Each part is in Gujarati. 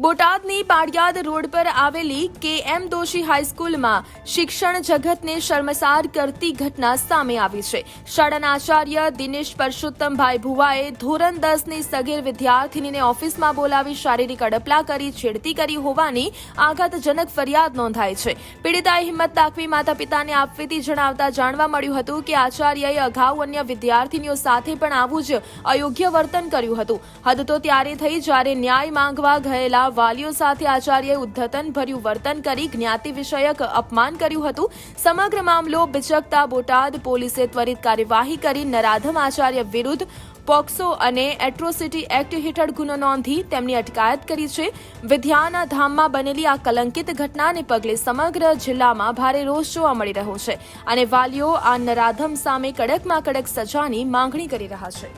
બોટાદની પાડિયાદ રોડ પર આવેલી કે.એમ. દોશી હાઈસ્કૂલમાં શિક્ષણ જગતને શર્મસાર કરતી ઘટના સામે આવી છે। શાળાના આચાર્ય દિનેશ પરસોત્તમભાઈ ભુવાએ ધોરણ 10ની સગીર વિદ્યાર્થીનીને ઓફિસમાં બોલાવી શારીરિક અડપલા કરી છેડતી કરી હોવાની આઘાતજનક ફરિયાદ નોંધાઈ છે। પીડિતાએ હિંમત દાખવી માતા પિતાને આપવીતી જણાવતા જાણવા મળ્યું હતું કે આચાર્યએ અગાઉ અન્ય વિદ્યાર્થીનીઓ સાથે પણ આવું જ અયોગ્ય વર્તન કર્યું હતું। હદ તો ત્યારે થઈ જ્યારે ન્યાય માંગવા ગયેલા વાલીઓ સાથે આચાર્યએ ઉદ્ધતન ભર્યું વર્તન કરી જ્ઞાતિ વિષયક અપમાન કર્યું હતું। સમગ્ર મામલો બિચકતા બોટાદ પોલીસે ત્વરિત કાર્યવાહી કરી નરાધમ આચાર્ય વિરુદ્ધ પોક્સો અને એટ્રોસિટી એક્ટ હેઠળ ગુનો નોંધી તેમની અટકાયત કરી છે। વિદ્યાના ધામમાં બનેલી આ કલંકિત ઘટનાને પગલે સમગ્ર જિલ્લામાં ભારે રોષ જોવા મળી રહ્યો છે અને વાલીઓ આ નરાધમ સામે કડકમાં કડક સજાની માંગણી કરી રહ્યા છે।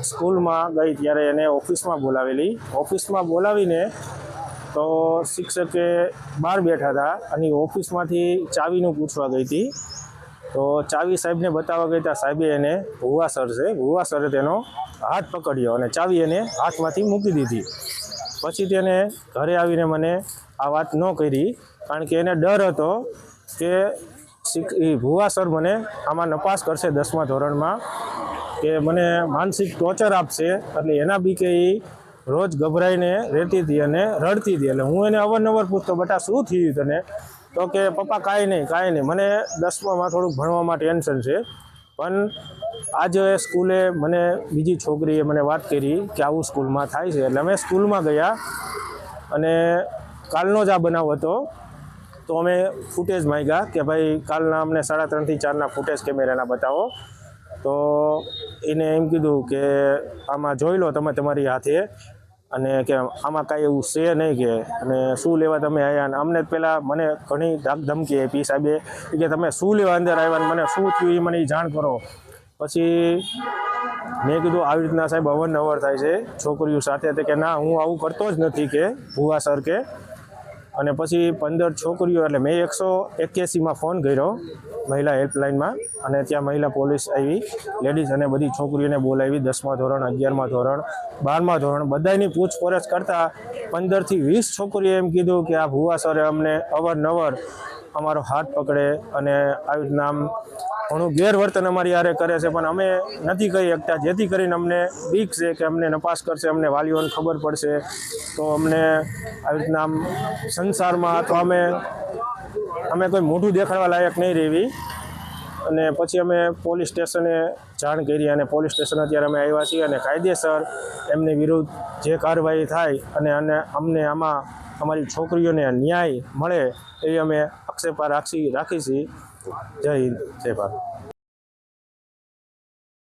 સ્કૂલમાં ગઈ ત્યારે એને ઓફિસમાં બોલાવીને તો શિક્ષકે બહાર બેઠા હતા અને ઓફિસમાંથી ચાવીનું પૂછવા ગઈ હતી। તો ચાવી સાહેબને બતાવવા ગઈ ત્યાં સાહેબે એને ભુવા સરે તેનો હાથ પકડ્યો અને ચાવી એને હાથમાંથી મૂકી દીધી। પછી તેને ઘરે આવીને મને આ વાત ન કરી, કારણ કે એને ડર હતો કે ભુવા સર મને આમાં નપાસ કરશે 10મા ધોરણમાં, કે મને માનસિક ટોર્ચર આપશે, એટલે એના બી કે એ રોજ ગભરાઈને રહેતી હતી અને રડતી હતી। એટલે હું એને અવારનવાર પૂછતો, બેટા શું થયું તને? તો કે પપ્પા કાંઈ નહીં, મને 10મામાં થોડુંક ભણવામાં ટેન્શન છે। પણ આજે સ્કૂલે મને બીજી છોકરીએ મને વાત કરી કે આવું સ્કૂલમાં થાય છે, એટલે અમે સ્કૂલમાં ગયા અને કાલનો જ આ બનાવ હતો। તો અમે ફૂટેજ માંગ્યા કે ભાઈ કાલના અમને 3:30 થી 4ના ફૂટેજ કેમેરાના બતાવો। તો એને એમ કીધું કે આમાં જોઈ લો તમે તમારી હાથે, અને કે આમાં કાંઈ એવું છે નહીં, કે અને શું લેવા તમે આવ્યા? અને અમને પહેલાં મને ઘણી ધમકી આપી સાહેબે કે તમે શું લેવા અંદર આવ્યા, મને શું થયું એ મને જાણ કરો। પછી મેં કીધું આવી રીતના સાહેબ અવારનવાર થાય છે છોકરીઓ સાથે, તો કે ના હું આવું કરતો જ નથી કે ભુવા સર કે। અને પછી 15 છોકરીઓ, એટલે મેં 181માં ફોન કર્યો મહિલા હેલ્પલાઇનમાં, અને ત્યાં મહિલા પોલીસ આવી, લેડીઝ અને બધી છોકરીઓને બોલાવી 10મા ધોરણ, 11મા ધોરણ, 12મા ધોરણ બધાની પૂછપરછ કરતાં 15 થી 20 છોકરીએ એમ કીધું કે આ ભુવા સરે અમને અવારનવાર અમારો હાથ પકડે અને આવી રીતના આમ ઘણું ગેરવર્તન અમારી હારે કરે છે, પણ અમે નથી કહી શકતા, જેથી કરીને અમને બીક છે કે અમને નપાસ કરશે, અમને વાલીઓને ખબર પડશે તો અમને આવી રીતના આમ સંસારમાં અથવા અમે કોઈ મોઢું દેખાડવા લાયક નહીં રહેવી। અને પછી અમે પોલીસ સ્ટેશને જાણ કરી અને પોલીસ સ્ટેશન અત્યારે અમે આવ્યા છીએ અને કાયદેસર એમની વિરુદ્ધ જે કાર્યવાહી થાય અને અમને આમાં અમારી છોકરીઓને ન્યાય મળે એવી અમે આક્ષેપ રાખી છીએ। જય હિન્દ, જય ભારત।